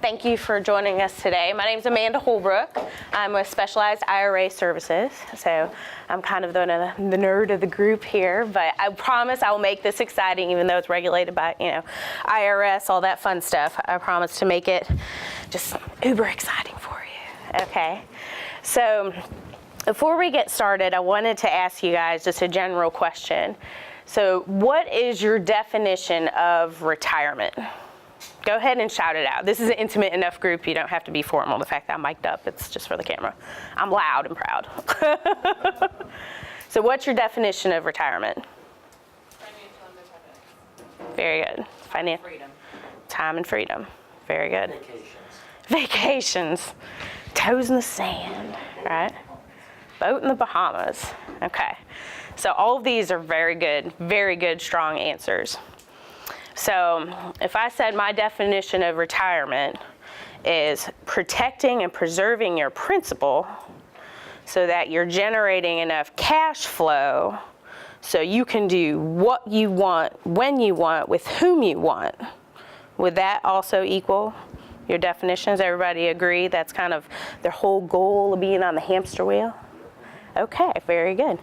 Thank you for joining us today. My name is Amanda Holbrook. I'm with Specialized IRA Services, so I'm kind of the nerd of the group here, but I promise I will make this exciting, even though it's regulated by, IRS, all that fun stuff. I promise to make it just uber exciting for you, okay? So before we get started, I wanted to ask you guys just a general question. So what is your definition of retirement? Go ahead and shout it out. This is an intimate enough group, you don't have to be formal. The fact that I'm mic'd up, it's just for the camera. I'm loud and proud. So what's your definition of retirement? Financial independence. Very good. Freedom. Time and freedom. Very good. Vacations. Toes in the sand, right? Boat in the Bahamas. Okay. So all of these are very good, strong answers. So if I said my definition of retirement is protecting and preserving your principal so that you're generating enough cash flow so you can do what you want, when you want, with whom you want, would that also equal your definitions? Everybody agree that's kind of their whole goal of being on the hamster wheel? Okay, very good.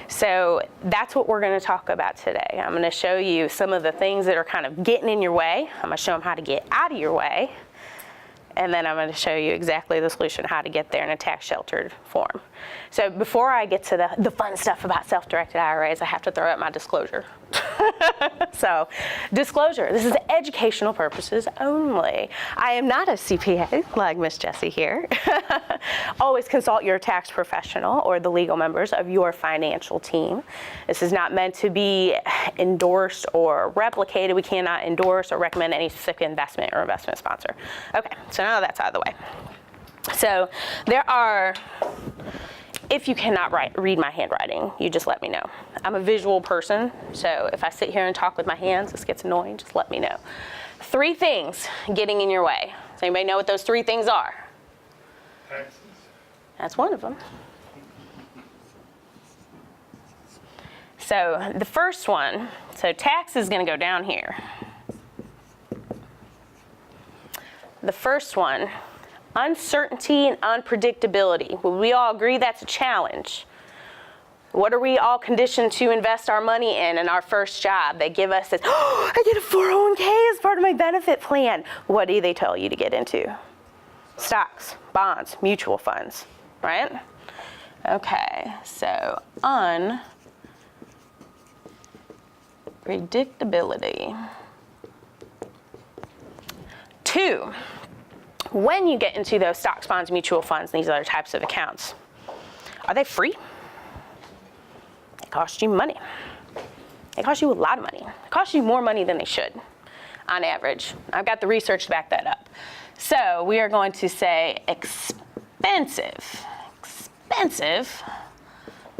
So that's what we're going to talk about today. I'm going to show you some of the things that are kind of getting in your way. I'm going to show them how to get out of your way. And then I'm going to show you exactly the solution, how to get there in a tax-sheltered form. So before I get to the fun stuff about self-directed IRAs, I have to throw out my disclosure. So, disclosure, this is educational purposes only. I am not a CPA like Miss Jessie here. Always consult your tax professional or the legal members of your financial team. This is not meant to be endorsed or replicated. We cannot endorse or recommend any specific investment or investment sponsor. Okay, so now that's out of the way. So there are, if you cannot read my handwriting, you just let me know. I'm a visual person, so if I sit here and talk with my hands, this gets annoying, just let me know. 3 things getting in your way. Does anybody know what those 3 things are? Taxes. That's one of them. So the first one, so tax is going to go down here. The first one, uncertainty and unpredictability. Will we all agree that's a challenge? What are we all conditioned to invest our money in our first job? They give us this, oh, I get a 401k as part of my benefit plan. What do they tell you to get into? Stocks, bonds, mutual funds, right? Okay, so unpredictability. 2, when you get into those stocks, bonds, mutual funds, and these other types of accounts, are they free? They cost you money. They cost you a lot of money. They cost you more money than they should, on average. I've got the research to back that up. So we are going to say expensive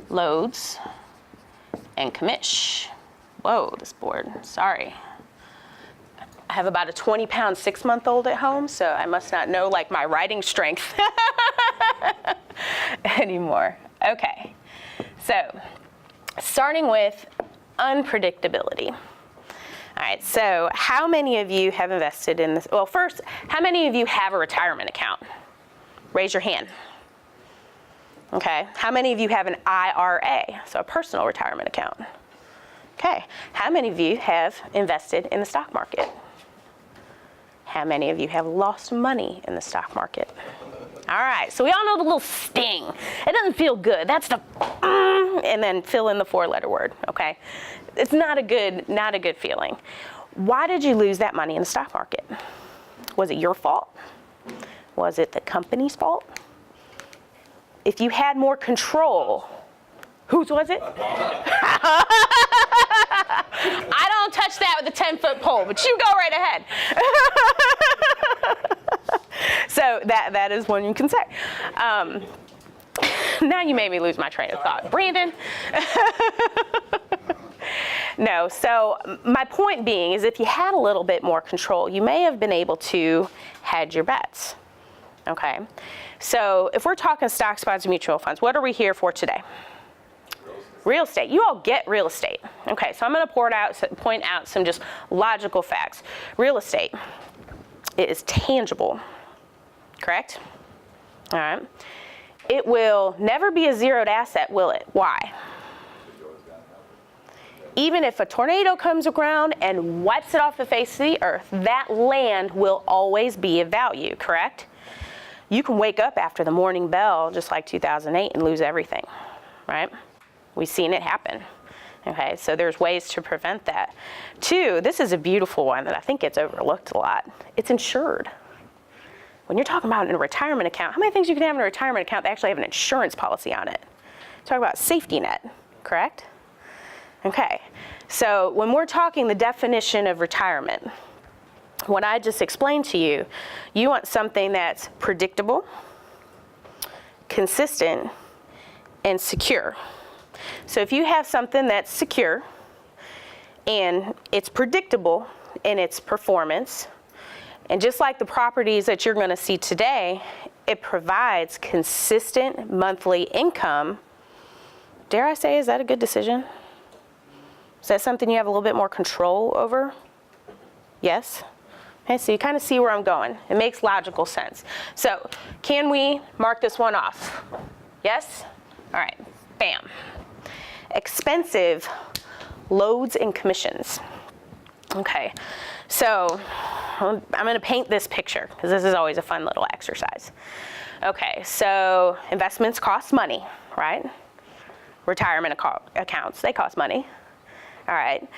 loads and commish. Whoa, this board, sorry. I have about a 20-pound 6-month-old at home, so I must not know like my writing strength anymore. Okay, so starting with unpredictability. All right, so how many of you have invested in this? Well, first, how many of you have a retirement account? Raise your hand. Okay, how many of you have an IRA, so a personal retirement account? Okay, how many of you have invested in the stock market? How many of you have lost money in the stock market? All right, so we all know the little sting. It doesn't feel good. That's the and then fill in the 4-letter word, okay? It's not a good feeling. Why did you lose that money in the stock market? Was it your fault? Was it the company's fault? If you had more control, whose was it? I don't touch that with a 10-foot pole, but you go right ahead. So that is one you can say. Now you made me lose my train of thought. Brandon? No, so my point being is if you had a little bit more control, you may have been able to hedge your bets. Okay, so if we're talking stocks, bonds, and mutual funds, what are we here for today? Real estate. You all get real estate. Okay, so I'm going to point out some just logical facts. Real estate. It is tangible, correct? All right. It will never be a zeroed asset, will it? Why? Even if a tornado comes around and wipes it off the face of the earth, that land will always be of value, correct? You can wake up after the morning bell, just like 2008, and lose everything, right? We've seen it happen. Okay, so there's ways to prevent that. 2, this is a beautiful one that I think gets overlooked a lot. It's insured. When you're talking about in a retirement account, how many things you can have in a retirement account that actually have an insurance policy on it? Talk about safety net, correct? Okay, so when we're talking the definition of retirement, what I just explained to you, you want something that's predictable, consistent, and secure. So if you have something that's secure, and it's predictable in its performance, and just like the properties that you're going to see today, it provides consistent monthly income. Dare I say, is that a good decision? Is that something you have a little bit more control over? Yes? Okay, so you kind of see where I'm going. It makes logical sense. So can we mark this one off? Yes? All right, bam. Expensive loads and commissions. Okay, so I'm going to paint this picture because this is always a fun little exercise. Okay, so investments cost money, right? Retirement accounts, they cost money. All right.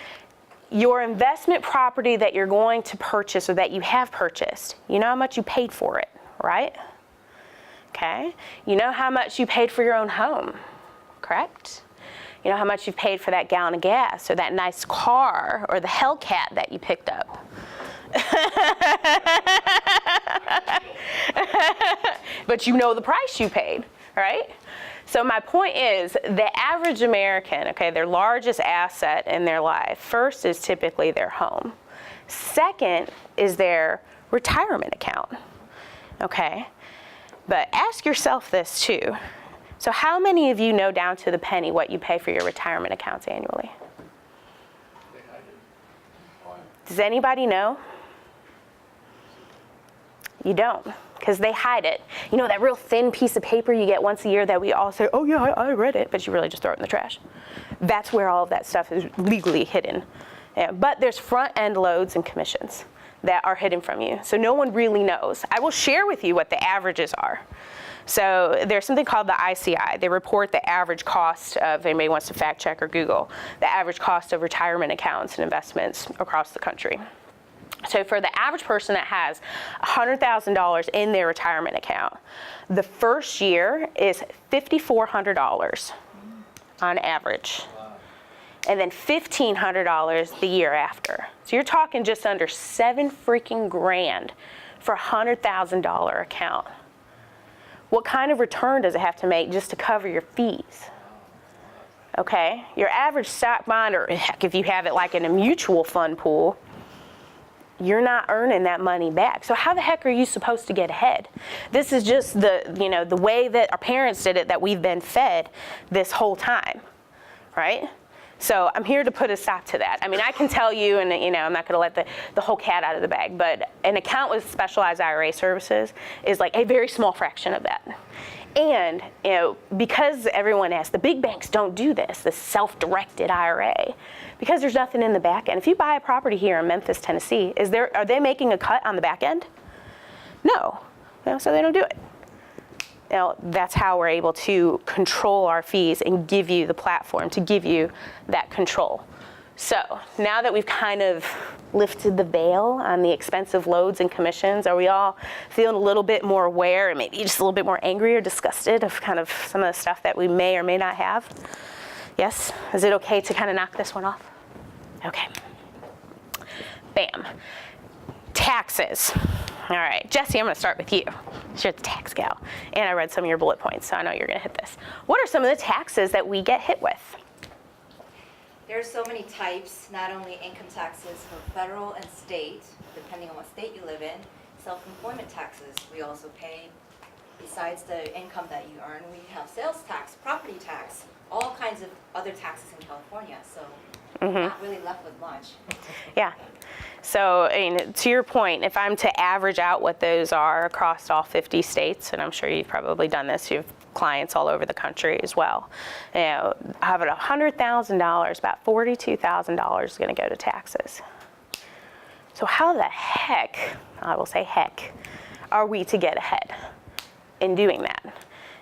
Your investment property that you're going to purchase or that you have purchased, you know how much you paid for it, right? Okay. You know how much you paid for your own home, correct? You know how much you've paid for that gallon of gas or that nice car or the Hellcat that you picked up. But you know the price you paid, right? So my point is, the average American, okay, their largest asset in their life, first is typically their home. Second is their retirement account, okay? But ask yourself this too. So how many of you know down to the penny what you pay for your retirement accounts annually? Does anybody know? You don't, because they hide it. You know that real thin piece of paper you get once a year that we all say, oh yeah, I read it, but you really just throw it in the trash. That's where all of that stuff is legally hidden. Yeah, but there's front-end loads and commissions that are hidden from you. So no one really knows. I will share with you what the averages are. So there's something called the ICI. They report the average cost of, if anybody wants to fact check or Google, the average cost of retirement accounts and investments across the country. So for the average person that has $100,000 in their retirement account, the first year is $5,400 on average. And then $1,500 the year after. So you're talking just under $7 freaking grand for a $100,000 account. What kind of return does it have to make just to cover your fees? Okay, your average stock bond, or heck, if you have it like in a mutual fund pool, you're not earning that money back. So how the heck are you supposed to get ahead? This is just the way that our parents did it, that we've been fed this whole time, right? So I'm here to put a stop to that. I mean, I can tell you, and I'm not going to let the whole cat out of the bag, but an account with specialized IRA services is like a very small fraction of that. And because everyone asks, the big banks don't do this self-directed IRA, because there's nothing in the back end. If you buy a property here in Memphis, Tennessee, are they making a cut on the back end? No, so they don't do it. That's how we're able to control our fees and give you the platform to give you that control. So now that we've kind of lifted the veil on the expensive loads and commissions, are we all feeling a little bit more aware and maybe just a little bit more angry or disgusted of kind of some of the stuff that we may or may not have? Yes? Is it okay to kind of knock this one off? Okay. Bam. Taxes. All right, Jesse, I'm going to start with you. You're the tax gal. And I read some of your bullet points, so I know you're going to hit this. What are some of the taxes that we get hit with? There's so many types, not only income taxes for federal and state, depending on what state you live in, self-employment taxes we also pay. Besides the income that you earn, we have sales tax, property tax, all kinds of other taxes in California. So not really left with much. Yeah. So, I mean, to your point, if I'm to average out what those are across all 50 states, and I'm sure you've probably done this, you have clients all over the country as well. You know, having $100,000, about $42,000 is going to go to taxes. So how the heck, I will say heck, are we to get ahead in doing that?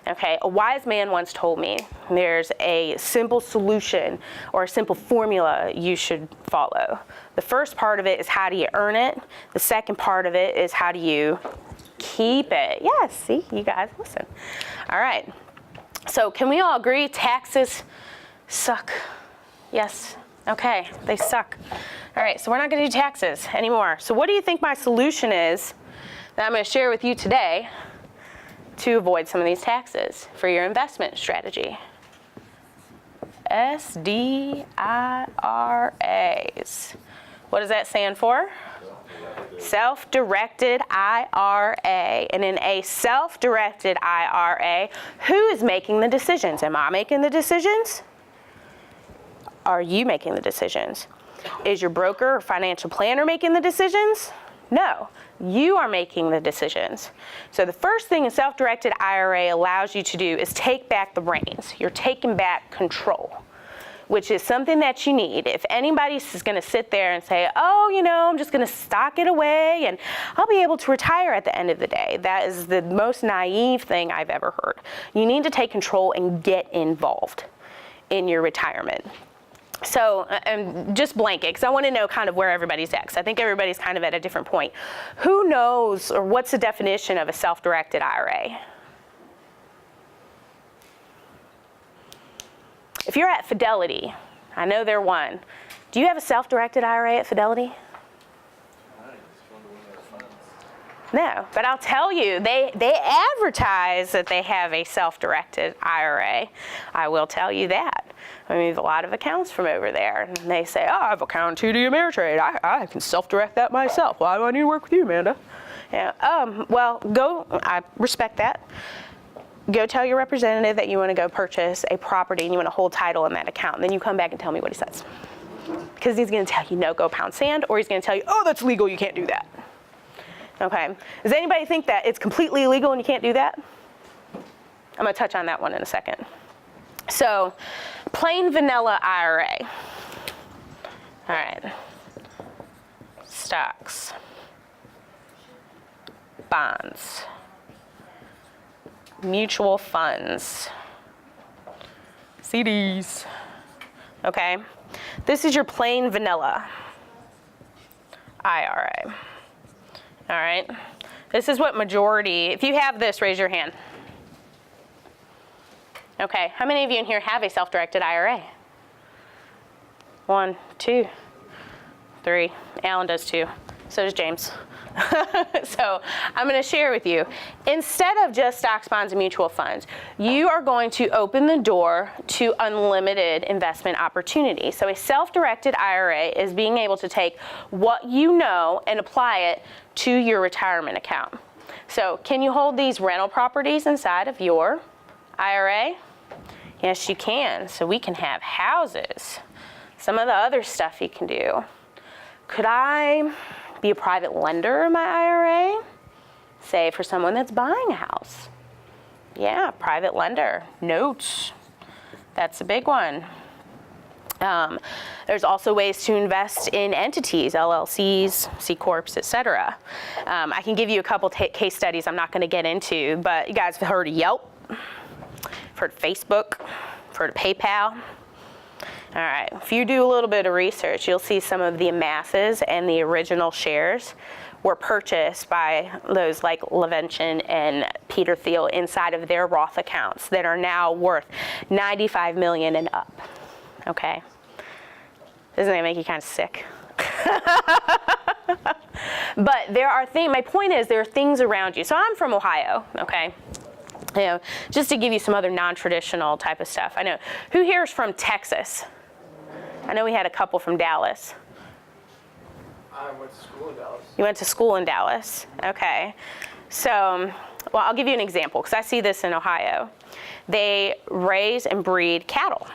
Okay, a wise man once told me there's a simple solution or a simple formula you should follow. The first part of it is how do you earn it? The second part of it is how do you keep it? Yes, see, you guys listen. All right, so can we all agree taxes suck? Yes, okay, they suck. All right, so we're not gonna do taxes anymore. So what do you think my solution is that I'm gonna share with you today to avoid some of these taxes for your investment strategy? SDIRAs. What does that stand for? Self-directed IRA. And in a self-directed IRA, who is making the decisions? Am I making the decisions? Are you making the decisions? Is your broker or financial planner making the decisions? No, you are making the decisions. So the first thing a self-directed IRA allows you to do is take back the reins. You're taking back control, which is something that you need. If anybody's going to sit there and say, oh, you know, I'm just going to stock it away and I'll be able to retire at the end of the day, that is the most naive thing I've ever heard. You need to take control and get involved in your retirement. So, just blanket, because I want to know kind of where everybody's at, because I think everybody's kind of at a different point. Who knows, or what's the definition of a self-directed IRA? If you're at Fidelity, I know they're one. Do you have a self-directed IRA at Fidelity? No, but I'll tell you, they advertise that they have a self-directed IRA. I will tell you that. I move a lot of accounts from over there, and they say, oh, I have account TD Ameritrade. I can self-direct that myself. Why do I need to work with you, Amanda? Yeah, well, go, I respect that. Go tell your representative that you want to go purchase a property and you want to hold title in that account, and then you come back and tell me what he says. Because he's going to tell you, no, go pound sand, or he's going to tell you, oh, that's legal, you can't do that. Okay, does anybody think that it's completely illegal and you can't do that? I'm going to touch on that one in a second. So, plain vanilla IRA. All right. Stocks. Bonds. Mutual funds. CDs. Okay. This is your plain vanilla IRA. All right. This is what majority, if you have this, raise your hand. Okay, how many of you in here have a self-directed IRA? 1, 2, 3. Alan does too. So does James. So I'm going to share with you, instead of just stocks, bonds, and mutual funds, you are going to open the door to unlimited investment opportunity. So a self-directed IRA is being able to take what you know and apply it to your retirement account. So can you hold these rental properties inside of your IRA? Yes, you can. So we can have houses. Some of the other stuff you can do. Could I be a private lender in my IRA? Say for someone that's buying a house. Yeah, private lender. Notes. That's a big one. There's also ways to invest in entities, LLCs, C Corps, etc. I can give you a couple case studies I'm not going to get into, but you guys have heard of Yelp, heard of Facebook, heard of PayPal. All right, if you do a little bit of research, you'll see some of the amasses and the original shares were purchased by those like Levention and Peter Thiel inside of their Roth accounts that are now worth $95 million and up. Okay? Doesn't that make you kind of sick? But there are things, my point is there are things around you. So I'm from Ohio, okay? You know, just to give you some other non-traditional type of stuff. I know, who here is from Texas? I know we had a couple from Dallas. I went to school in Dallas. You went to school in Dallas, okay. So, well, I'll give you an example, because I see this in Ohio. They raise and breed cattle,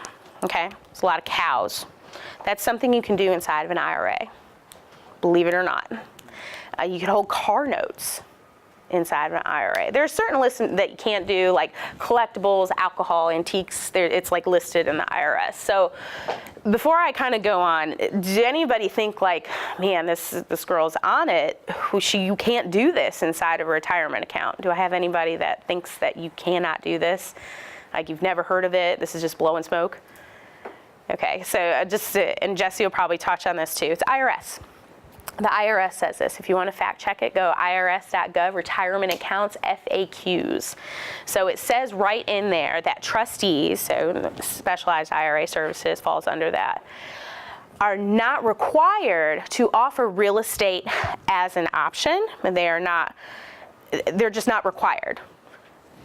okay? There's a lot of cows That's something you can do inside of an IRA, believe it or not. You can hold car notes inside of an IRA. There are certain lists that you can't do, like collectibles, alcohol, antiques. It's like listed in the IRS. So before I kind of go on, do anybody think like, man, this girl's on it. You can't do this inside of a retirement account? Do I have anybody that thinks that you cannot do this? Like you've never heard of it? This is just blowing smoke? Okay, so and Jesse will probably touch on this too. It's IRS. The IRS says this. If you want to fact check it, go irs.gov, retirement accounts, FAQs. So it says right in there that trustees, so specialized IRA services falls under that, are not required to offer real estate as an option. And they're just not required.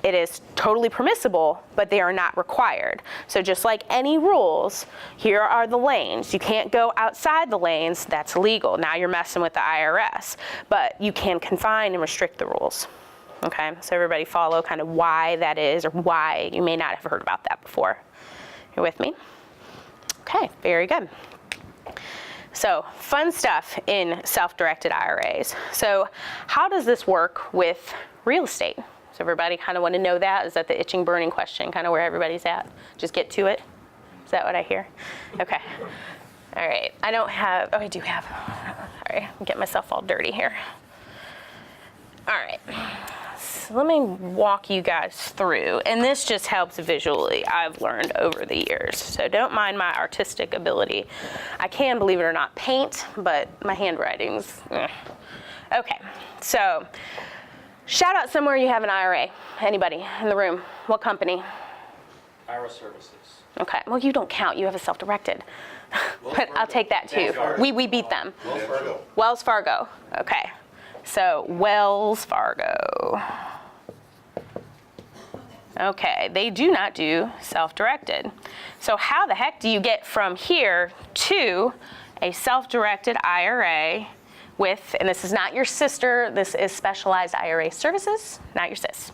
It is totally permissible, but they are not required. So just like any rules, here are the lanes. You can't go outside the lanes, that's illegal. Now you're messing with the IRS, but you can confine and restrict the rules. Okay, so everybody follow kind of why that is, or why you may not have heard about that before. You with me? Okay, very good. So fun stuff in self-directed IRAs. So how does this work with real estate? So everybody kind of want to know that? Is that the itching, burning question, kind of where everybody's at? Just get to it? Is that what I hear? Okay. All right. I don't have, oh, I do have. Sorry, I'm getting myself all dirty here. All right. So let me walk you guys through. And this just helps visually, I've learned over the years. So don't mind my artistic ability. I can, believe it or not, paint, but my handwriting's, Okay. So shout out somewhere you have an IRA. Anybody in the room? What company? IRA services. Okay. Well, you don't count. You have a self-directed. But I'll take that too. We beat them. Wells Fargo. Wells Fargo. Okay. So Wells Fargo. Okay. They do not do self-directed. So how the heck do you get from here to a self-directed IRA with, and this is not your sister, this is specialized IRA services, not your sis.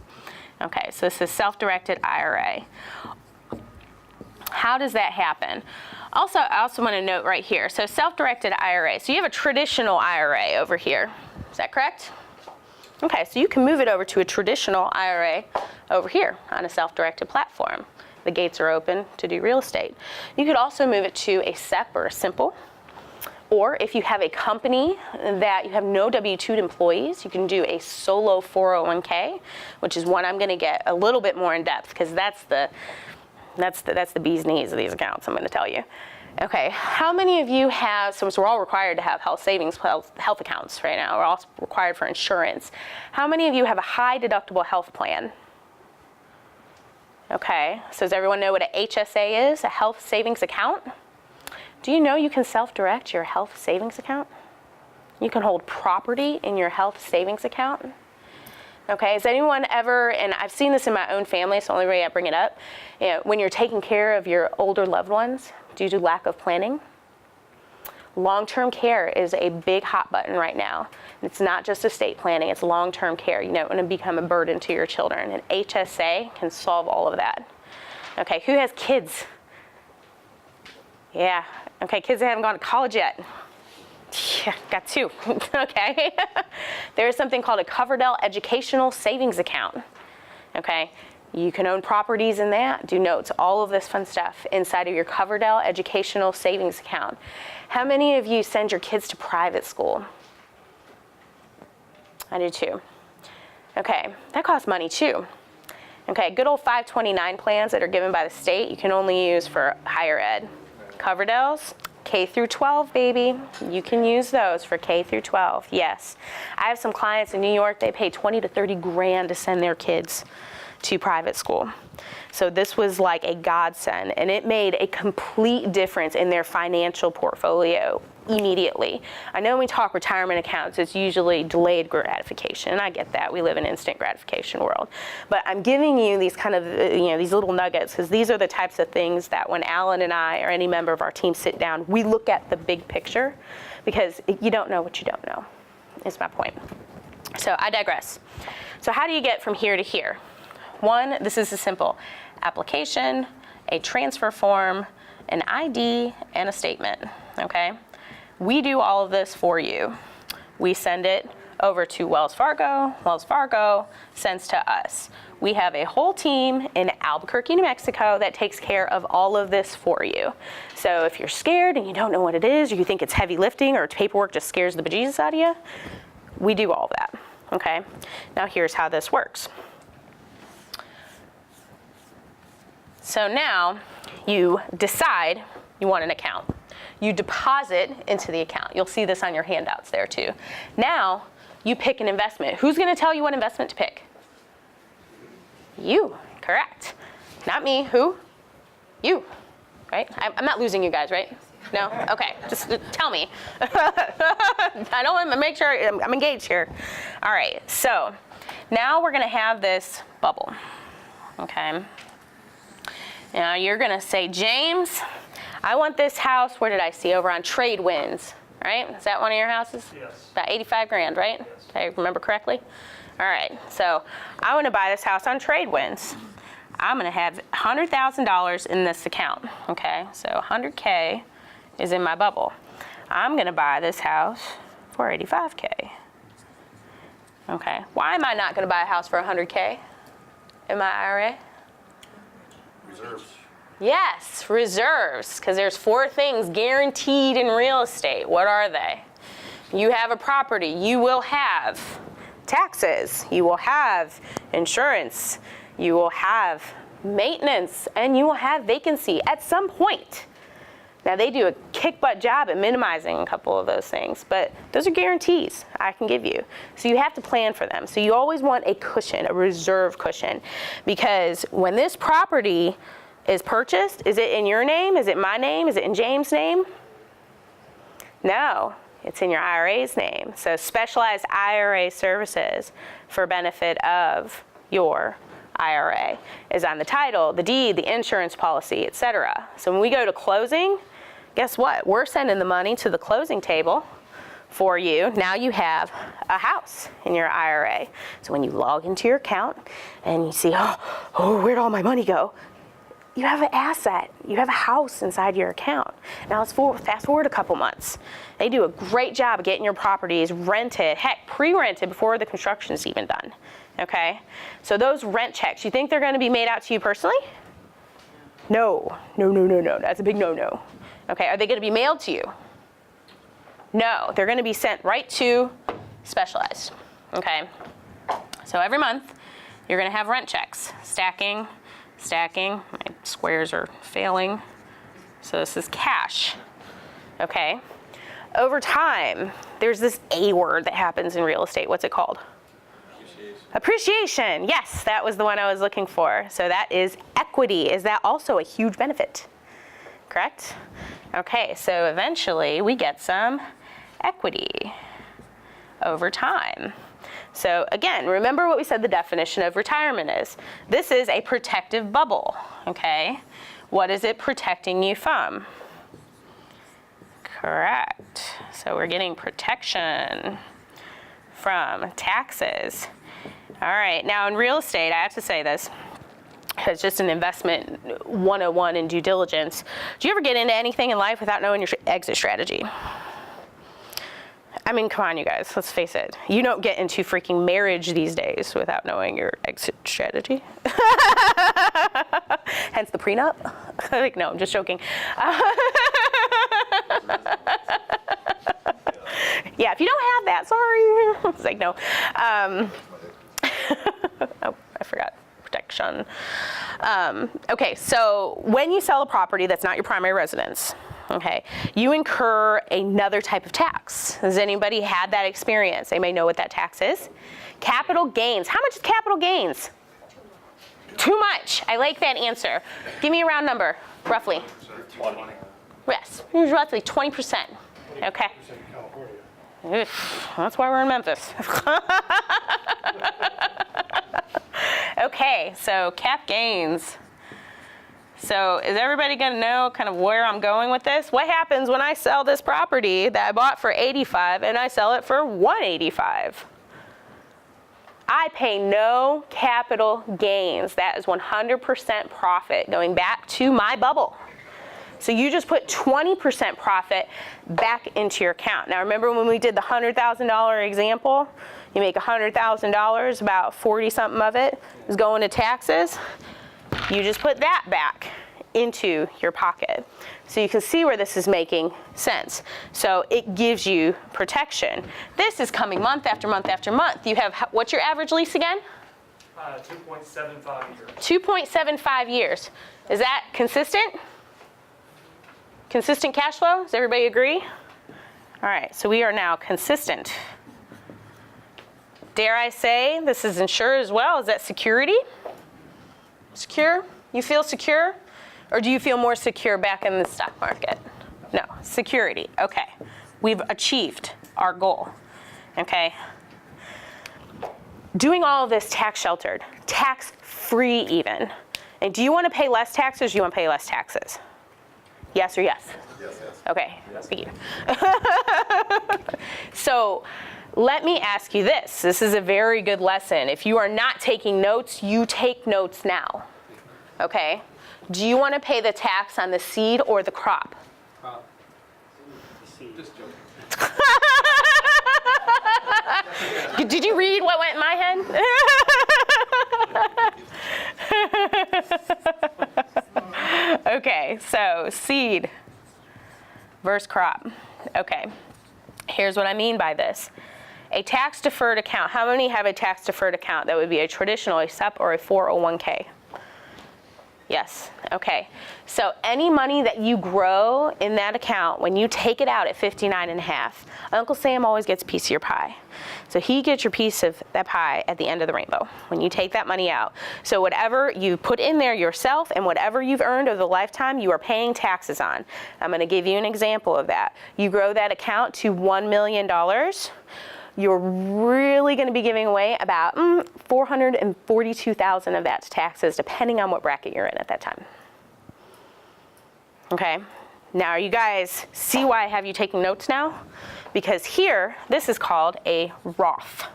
Okay, so this is self-directed IRA. How does that happen? Also, I also want to note right here, so self-directed IRA, so you have a traditional IRA over here, is that correct? Okay, so you can move it over to a traditional IRA over here on a self-directed platform. The gates are open to do real estate. You could also move it to a SEP or a simple. Or if you have a company that you have no W-2 employees, you can do a solo 401k, which is one I'm going to get a little bit more in depth because that's the bee's knees of these accounts, I'm going to tell you. Okay, how many of you have, so we're all required to have health savings, health accounts right now. We're all required for insurance. How many of you have a high deductible health plan? Okay, so does everyone know what a HSA is, a health savings account? Do you know you can self-direct your health savings account? You can hold property in your health savings account. Okay, has anyone ever, and I've seen this in my own family, it's the only way I bring it up, when you're taking care of your older loved ones due to lack of planning? Long-term care is a big hot button right now. It's not just estate planning, it's long-term care. You don't want to become a burden to your children. And HSA can solve all of that. Okay, who has kids? Yeah, okay, kids that haven't gone to college yet. Yeah, got two, okay. There is something called a Coverdell Educational Savings Account, okay. You can own properties in that, do notes, all of this fun stuff inside of your Coverdell Educational Savings Account. How many of you send your kids to private school? I do too. Okay, that costs money too. Okay, good old 529 plans that are given by the state, you can only use for higher ed. Coverdells, K through 12, baby. You can use those for K through 12, yes. I have some clients in New York, they pay 20 to 30 grand to send their kids to private school. So this was like a godsend, and it made a complete difference in their financial portfolio immediately. I know when we talk retirement accounts, it's usually delayed gratification, and I get that. We live in an instant gratification world. But I'm giving you these kind of, these little nuggets, because these are the types of things that when Alan and I or any member of our team sit down, we look at the big picture, because you don't know what you don't know, is my point. So I digress. So how do you get from here to here? One, this is a simple application, a transfer form, an ID, and a statement, okay? We do all of this for you. We send it over to Wells Fargo. Wells Fargo sends to us. We have a whole team in Albuquerque, New Mexico that takes care of all of this for you. So if you're scared and you don't know what it is, or you think it's heavy lifting or paperwork just scares the bejesus out of you, we do all of that, okay? Now here's how this works. So now you decide you want an account. You deposit into the account. You'll see this on your handouts there too. Now you pick an investment. Who's going to tell you what investment to pick? You, correct. Not me, who? You, right? I'm not losing you guys, right? No? Okay, just tell me. I don't want to make sure I'm engaged here. All right, so now we're going to have this bubble, okay? Now you're going to say, James, I want this house, where did I see? Over on Trade Winds, right? Is that one of your houses? Yes. About 85 grand, right? Yes. If I remember correctly? All right, so I want to buy this house on Trade Winds. I'm going to have $100,000 in this account, okay? So 100K is in my bubble. I'm going to buy this house for 85K. Okay, why am I not going to buy a house for 100K in my IRA? Reserves. Yes, reserves, because there's 4 things guaranteed in real estate. What are they? You have a property, you will have taxes, you will have insurance, you will have maintenance, and you will have vacancy at some point. Now they do a kick-butt job at minimizing a couple of those things, but those are guarantees I can give you. So you have to plan for them. So you always want a cushion, a reserve cushion, because when this property is purchased, is it in your name? Is it my name? Is it in James' name? No, it's in your IRA's name. So specialized IRA services for benefit of your IRA is on the title, the deed, the insurance policy, etc. So when we go to closing, guess what? We're sending the money to the closing table for you. Now you have a house in your IRA. So when you log into your account and you see, oh, where'd all my money go? You have an asset. You have a house inside your account. Now let's fast forward a couple months. They do a great job of getting your properties rented, heck, pre-rented before the construction is even done. Okay? So those rent checks, you think they're going to be made out to you personally? No. That's a big no-no. Okay, are they going to be mailed to you? No, they're going to be sent right to Specialized. Okay? So every month, you're going to have rent checks, stacking. My squares are failing. So this is cash. Okay? Over time, there's this A word that happens in real estate. What's it called? Appreciation. Yes, that was the one I was looking for. So that is equity. Is that also a huge benefit? Correct? Okay, so eventually we get some equity over time. So again, remember what we said the definition of retirement is. This is a protective bubble, okay? What is it protecting you from? Correct. So we're getting protection from taxes. All right, now in real estate, I have to say this, it's just an investment 101 in due diligence. Do you ever get into anything in life without knowing your exit strategy? I mean, come on, you guys, let's face it. You don't get into freaking marriage these days without knowing your exit strategy. Hence the prenup. Like, no, I'm just joking. Yeah, if you don't have that, sorry. It's like, no. Oh, I forgot. Protection. Okay, so when you sell a property that's not your primary residence, okay, you incur another type of tax. Has anybody had that experience? They may know what that tax is. Capital gains. How much is capital gains? Too much. I like that answer. Give me a round number, roughly. 20. Yes, roughly 20%. Okay. Oof, that's why we're in Memphis. Okay, so cap gains. So is everybody gonna know kind of where I'm going with this? What happens when I sell this property that I bought for 85 and I sell it for 185? I pay no capital gains. That is 100% profit going back to my bubble. So you just put 20% profit back into your account. Now remember when we did the $100,000 example? You make $100,000, about 40 something of it is going to taxes. You just put that back into your pocket. So you can see where this is making sense. So it gives you protection. This is coming month after month after month. You have, what's your average lease again? 2.75 years. 2.75 years. Is that consistent? Consistent cash flow? Does everybody agree? All right, so we are now consistent. Dare I say this is insured as well? Is that security? Secure? You feel secure? Or do you feel more secure back in the stock market? No, security, okay. We've achieved our goal, okay? Doing all of this tax sheltered, tax free even. And do you want to pay less taxes or do you want to pay less taxes? Yes or yes? Yes. Okay, thank you. So let me ask you this. This is a very good lesson. If you are not taking notes, you take notes now, okay? Do you want to pay the tax on the seed or the crop? Just joking. Did you read what went in my head? Okay, so seed versus crop. Okay, here's what I mean by this. A tax deferred account. How many have a tax deferred account? That would be a traditional, a SEP, or a 401k. Yes, okay. So any money that you grow in that account, when you take it out at 59.5, Uncle Sam always gets a piece of your pie. So he gets your piece of that pie at the end of the rainbow when you take that money out. So whatever you put in there yourself and whatever you've earned over the lifetime, you are paying taxes on. I'm going to give you an example of that. You grow that account to $1 million. You're really going to be giving away about $442,000 of that to taxes, depending on what bracket you're in at that time. Okay, now you guys see why I have you taking notes now? Because here, this is called a Roth.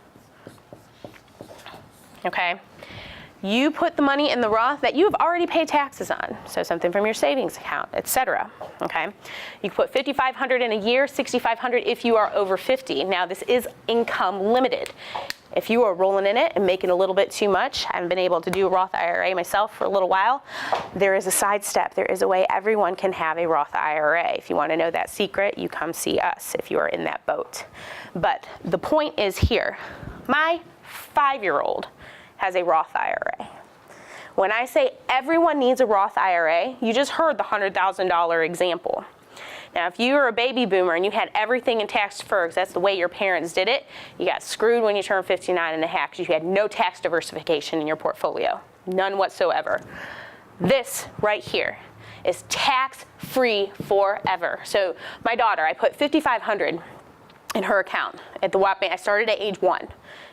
Okay, you put the money in the Roth that you have already paid taxes on, so something from your savings account, etc. Okay, you put $5,500 in a year, $6,500 if you are over 50. Now this is income limited. If you are rolling in it and making a little bit too much, I haven't been able to do a Roth IRA myself for a little while, there is a side step. There is a way everyone can have a Roth IRA. If you want to know that secret, you come see us if you are in that boat. But the point is here, my 5-year-old has a Roth IRA. When I say everyone needs a Roth IRA, you just heard the $100,000 example. Now, if you were a baby boomer and you had everything in tax deferred, because that's the way your parents did it, you got screwed when you turned 59.5 because you had no tax diversification in your portfolio, none whatsoever. This right here is tax-free forever. So my daughter, I put $5,500 in her account at the Watt Bank. I started at age 1.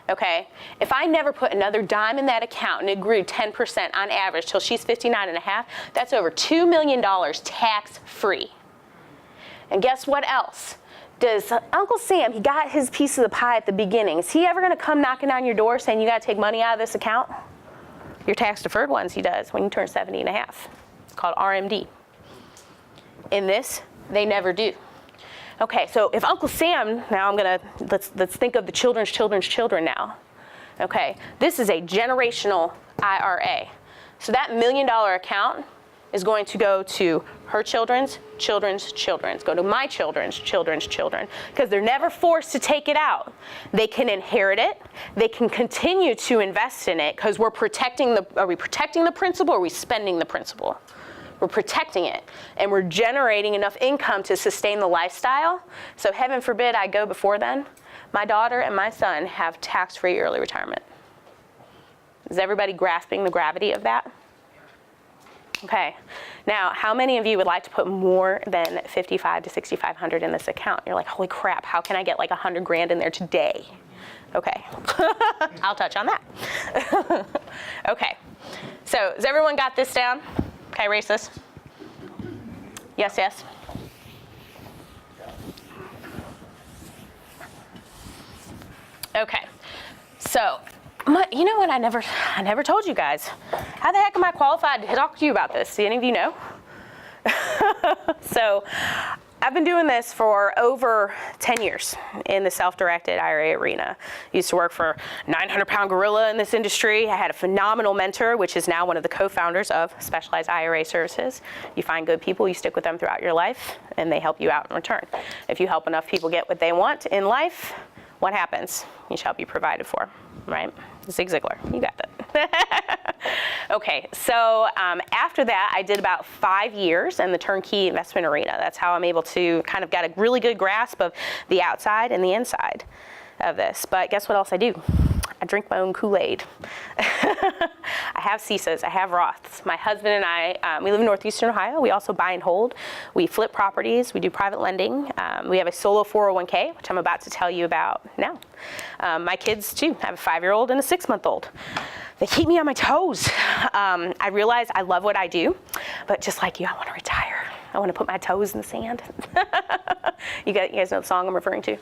Okay, if I never put another dime in that account and it grew 10% on average till she's 59.5, that's over $2 million tax-free. And guess what else? Does Uncle Sam, he got his piece of the pie at the beginning, is he ever gonna come knocking on your door saying you gotta take money out of this account? Your tax deferred ones he does when you turn 70.5. It's called RMD. In this, they never do. Okay, so if Uncle Sam, now let's think of the children's children now. Okay, this is a generational IRA. So that $1 million account is going to go to her children's children, go to my children's children, because they're never forced to take it out. They can inherit it, they can continue to invest in it, because are we protecting the principal or are we spending the principal? We're protecting it, and we're generating enough income to sustain the lifestyle. So heaven forbid I go before then. My daughter and my son have tax-free early retirement. Is everybody grasping the gravity of that? Okay, now how many of you would like to put more than $5,500 to $6,500 in this account? You're like, holy crap, how can I get like $100 grand in there today? Okay, I'll touch on that. Okay, so has everyone got this down? Can I erase this? Yes, yes. Okay, so you know what I never told you guys. How the heck am I qualified to talk to you about this? Do any of you know? So I've been doing this for over 10 years in the self-directed IRA arena. Used to work for a 900-pound gorilla in this industry. I had a phenomenal mentor, which is now one of the co-founders of Specialized IRA Services. You find good people, you stick with them throughout your life, and they help you out in return. If you help enough people get what they want in life, what happens? You shall be provided for, right? Zig Ziglar, you got that. Okay, so after that, I did about 5 years in the turnkey investment arena. That's how I'm able to kind of get a really good grasp of the outside and the inside of this. But guess what else I do? I drink my own Kool-Aid. I have CISAs, I have Roths. My husband and I, we live in Northeastern Ohio. We also buy and hold. We flip properties, we do private lending. We have a solo 401k, which I'm about to tell you about now. My kids too, I have a 5-year-old and a 6-month-old. They keep me on my toes. I realize I love what I do, but just like you, I want to retire. I want to put my toes in the sand. You guys know the song I'm referring to?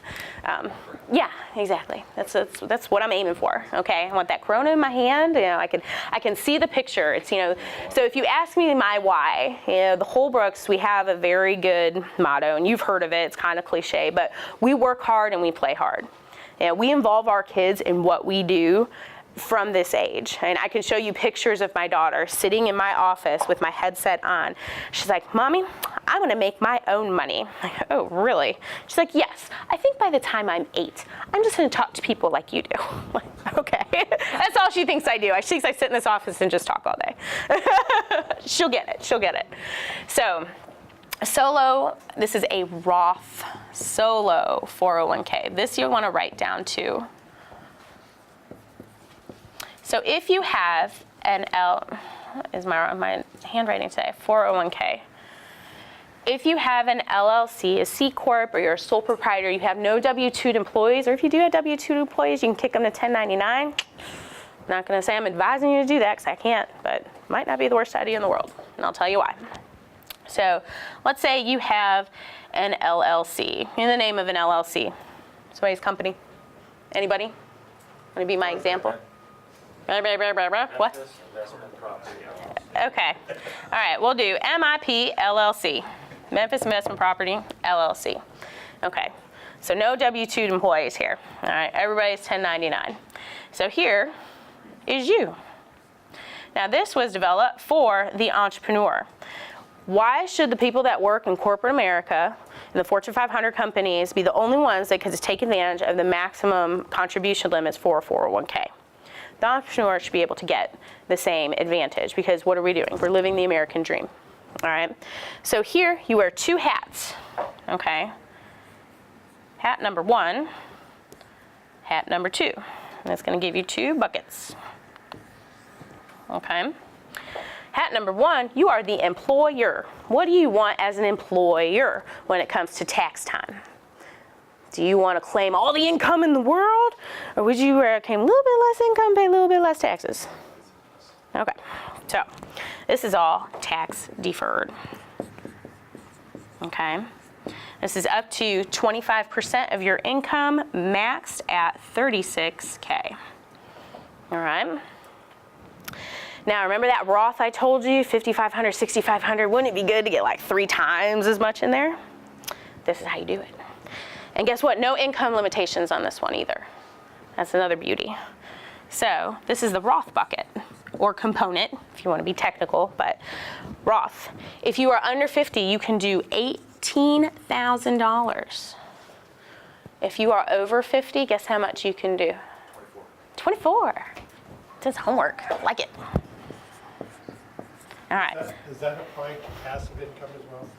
Yeah, exactly. That's what I'm aiming for. Okay, I want that Corona in my hand. You know, I can see the picture. It's, you know, so if you ask me my why, you know, the Holbrooks, we have a very good motto, and you've heard of it. It's kind of cliche, but we work hard and we play hard. You know, we involve our kids in what we do from this age. And I can show you pictures of my daughter sitting in my office with my headset on. She's like, Mommy, I want to make my own money. I'm like, oh, really? She's like, yes, I think by the time I'm 8, I'm just going to talk to people like you do. I'm like, okay. That's all she thinks I do. She thinks I sit in this office and just talk all day. She'll get it. She'll get it. So solo, this is a Roth solo 401k. This you'll want to write down too. So if you have an is my handwriting today, 401k. If you have an LLC, a C Corp, or you're a sole proprietor, you have no W-2 employees, or if you do have W-2 employees, you can kick them to 1099. I'm not going to say I'm advising you to do that because I can't, but it might not be the worst idea in the world, and I'll tell you why. So let's say you have an LLC. In the name of an LLC, somebody's company. Anybody? Want to be my example? What? Investment property. Okay. All right, we'll do MIP LLC. Memphis Investment Property LLC. Okay. So no W-2 employees here. All right, everybody's 1099. So here is you. Now this was developed for the entrepreneur. Why should the people that work in corporate America and the Fortune 500 companies be the only ones that could take advantage of the maximum contribution limits for a 401k? The entrepreneur should be able to get the same advantage because what are we doing? We're living the American dream. All right. So here you wear 2 hats. Okay. Hat number 1, hat number 2. And that's going to give you 2 buckets. Okay. Hat number 1, you are the employer. What do you want as an employer when it comes to tax time? Do you want to claim all the income in the world? Or would you claim a little bit less income, pay a little bit less taxes? Okay, so this is all tax deferred. Okay, this is up to 25% of your income, maxed at $36K. All right. Now remember that Roth I told you, $5,500, $6,500, wouldn't it be good to get like 3 times as much in there? This is how you do it. And guess what? No income limitations on this one either. That's another beauty. So this is the Roth bucket or component, if you want to be technical, but Roth. If you are under 50, you can do $18,000. If you are over 50, guess how much you can do? 24. It's homework. I like it. All right. Does that apply to passive income as well?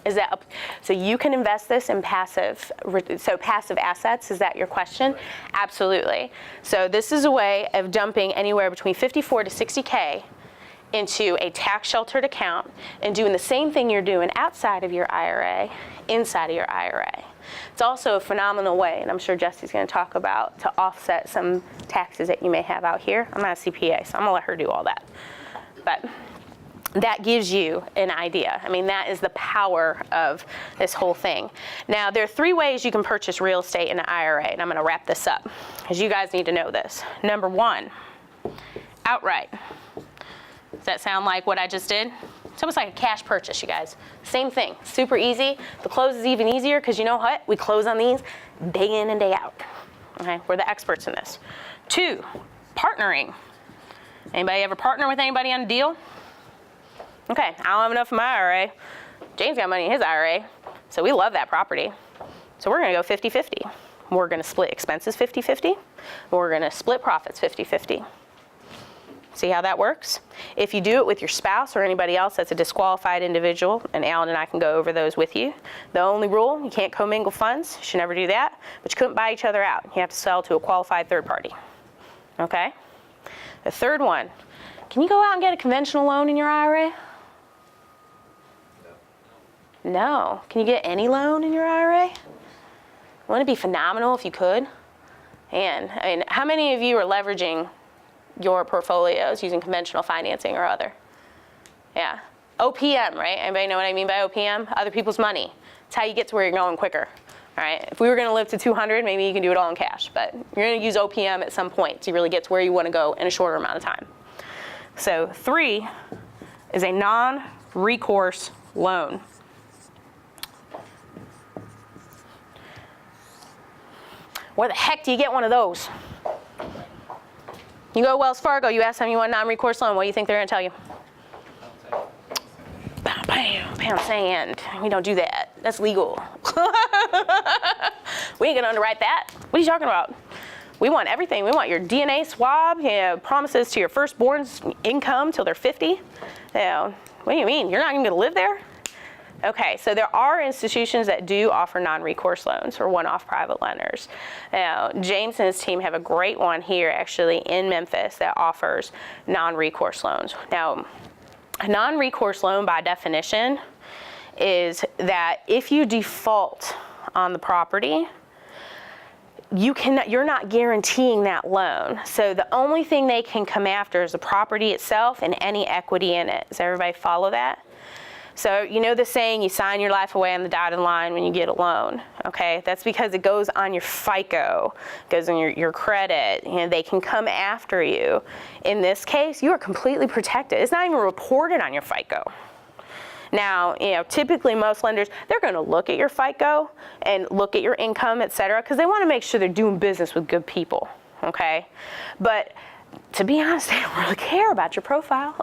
Is that so you can invest this in passive assets? Is that your question? Right. Absolutely. So this is a way of dumping anywhere between 54 to 60K into a tax sheltered account and doing the same thing you're doing outside of your IRA, inside of your IRA. It's also a phenomenal way, and I'm sure Jesse's going to talk about, to offset some taxes that you may have out here. I'm not a CPA, so I'm going to let her do all that. But that gives you an idea. I mean, that is the power of this whole thing. Now, there are 3 ways you can purchase real estate in an IRA, and I'm going to wrap this up because you guys need to know this. Number 1, outright. Does that sound like what I just did? It's almost like a cash purchase, you guys. Same thing, super easy. The close is even easier because you know what? We close on these day in and day out. Okay, we're the experts in this. 2, partnering. Anybody ever partner with anybody on a deal? Okay, I don't have enough in my IRA. James got money in his IRA, so we love that property. So we're gonna go 50-50. We're gonna split expenses 50-50. We're gonna split profits 50-50. See how that works? If you do it with your spouse or anybody else that's a disqualified individual, and Alan and I can go over those with you. The only rule, you can't commingle funds. You should never do that. But you couldn't buy each other out. You have to sell to a qualified third party. Okay? The third one, can you go out and get a conventional loan in your IRA? No. Can you get any loan in your IRA? Wouldn't it be phenomenal if you could? And I mean, how many of you are leveraging your portfolios using conventional financing or other? Yeah. OPM, right? Anybody know what I mean by OPM? Other people's money. It's how you get to where you're going quicker. All right. If we were going to live to 200, maybe you can do it all in cash, but you're going to use OPM at some point to really get to where you want to go in a shorter amount of time. So 3 is a non-recourse loan. Where the heck do you get one of those? You go to Wells Fargo, you ask them you want a non-recourse loan, what do you think they're going to tell you? Pound sand. We don't do that. That's legal. We ain't going to underwrite that. What are you talking about? We want everything. We want your DNA swab, you know, promises to your firstborn's income till they're 50. You know, what do you mean? You're not going to live there? Okay, so there are institutions that do offer non-recourse loans or one-off private lenders. Now, James and his team have a great one here actually in Memphis that offers non-recourse loans. Now, a non-recourse loan by definition is that if you default on the property, you're not guaranteeing that loan. So the only thing they can come after is the property itself and any equity in it. Does everybody follow that? So you know the saying, you sign your life away on the dotted line when you get a loan, okay? That's because it goes on your FICO, goes on your credit, you know, they can come after you. In this case, you are completely protected. It's not even reported on your FICO. Now, you know, typically most lenders, they're gonna look at your FICO and look at your income, et cetera, because they wanna make sure they're doing business with good people, okay? But to be honest, they don't really care about your profile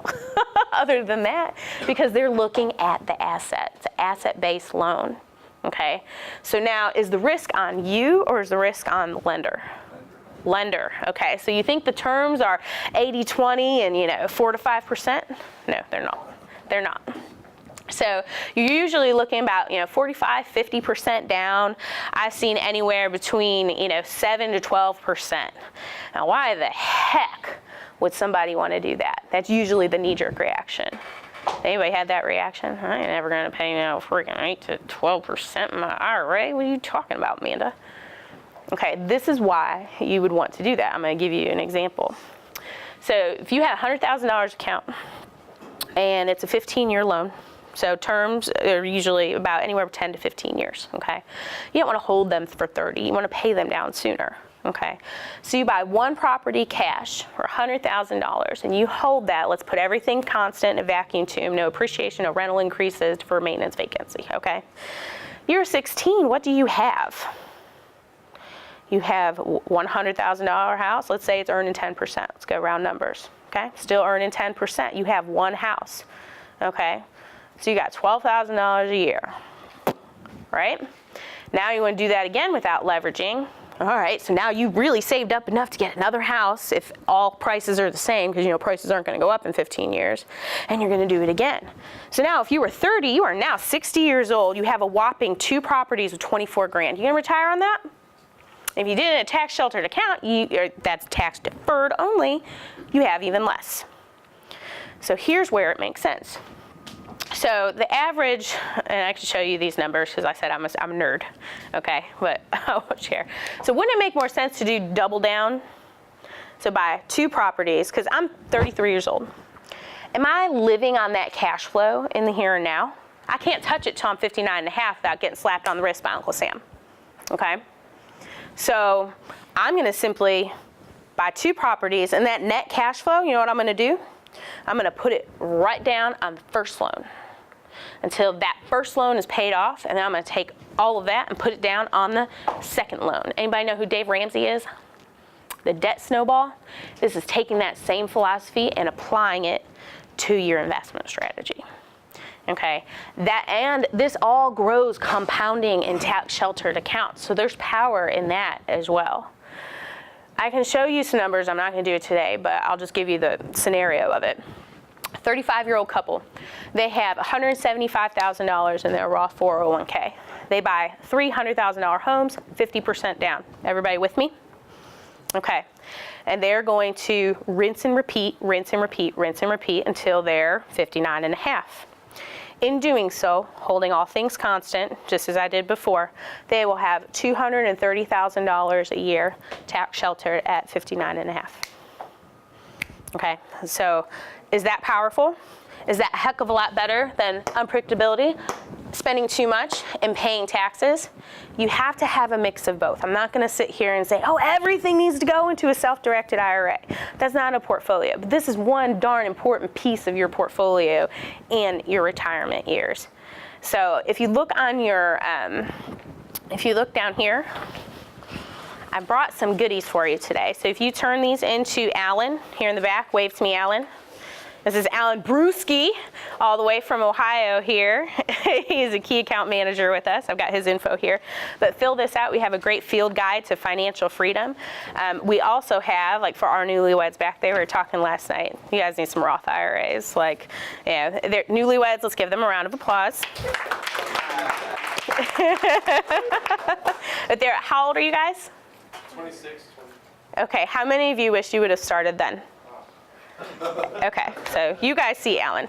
other than that, because they're looking at the asset. It's an asset-based loan, okay? So now, is the risk on you or is the risk on the lender? Lender, okay. So you think the terms are 80-20 and, you know, 4 to 5%? No, they're not. They're not. So you're usually looking about, you know, 45, 50% down. I've seen anywhere between, you know, 7 to 12%. Now, why the heck would somebody want to do that? That's usually the knee-jerk reaction. Anybody had that reaction? I ain't never going to pay, you know, freaking 8 to 12% in my IRA. What are you talking about, Amanda? Okay, this is why you would want to do that. I'm going to give you an example. So if you have a $100,000 account and it's a 15-year loan, so terms are usually about anywhere from 10 to 15 years, okay? You don't want to hold them for 30. You want to pay them down sooner, okay? So you buy one property cash for $100,000 and you hold that. Let's put everything constant, a vacuum tube, no appreciation, no rental increases for maintenance vacancy, okay? Year 16, what do you have? You have a $100,000 house. Let's say it's earning 10%. Let's go round numbers, okay? Still earning 10%. You have one house, okay? So you got $12,000 a year, right? Now you want to do that again without leveraging. All right, so now you really saved up enough to get another house if all prices are the same, because you know prices aren't going to go up in 15 years, and you're going to do it again. So now if you were 30, you are now 60 years old. You have a whopping 2 properties with 24 grand. You going to retire on that? If you did it in a tax sheltered account, that's tax deferred only, you have even less. So here's where it makes sense. So the average, and I can show you these numbers because I said I'm a nerd, okay, but I won't share. So wouldn't it make more sense to do double down? So buy 2 properties, because I'm 33 years old. Am I living on that cash flow in the here and now? I can't touch it till I'm 59 and a half without getting slapped on the wrist by Uncle Sam, okay? So I'm gonna simply buy 2 properties, and that net cash flow, you know what I'm gonna do? I'm going to put it right down on the first loan until that first loan is paid off, and then I'm going to take all of that and put it down on the second loan. Anybody know who Dave Ramsey is? The debt snowball. This is taking that same philosophy and applying it to your investment strategy. Okay, and this all grows compounding in tax sheltered accounts, so there's power in that as well. I can show you some numbers. I'm not going to do it today, but I'll just give you the scenario of it. 35-year-old couple, they have $175,000 in their Roth 401k. They buy $300,000 homes, 50% down. Everybody with me? Okay, and they're going to rinse and repeat, rinse and repeat, rinse and repeat until they're 59 and a half. In doing so, holding all things constant, just as I did before, they will have $230,000 a year tax sheltered at 59 and a half. Okay, so is that powerful? Is that a heck of a lot better than unpredictability, spending too much and paying taxes? You have to have a mix of both. I'm not going to sit here and say, oh, everything needs to go into a self-directed IRA. That's not a portfolio, but this is one darn important piece of your portfolio in your retirement years. So if you look on your, if you look down here, I brought some goodies for you today. So if you turn these into Alan, here in the back, wave to me, Alan. This is Alan Brewski, all the way from Ohio here. He's a key account manager with us. I've got his info here. But fill this out. We have a great field guide to financial freedom. We also have, like for our newlyweds back there, we were talking last night, you guys need some Roth IRAs. Like, yeah, they're newlyweds, let's give them a round of applause. But they're, how old are you guys? 26. Okay, how many of you wish you would have started then? Okay, so you guys see Alan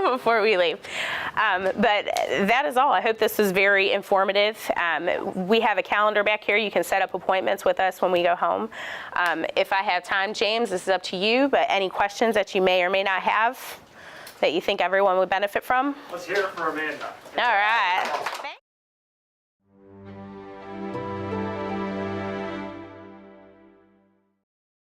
before we leave. But that is all. I hope this was very informative. We have a calendar back here. You can set up appointments with us when we go home. If I have time, James, this is up to you, but any questions that you may or may not have that you think everyone would benefit from? Let's hear it for Amanda. All right.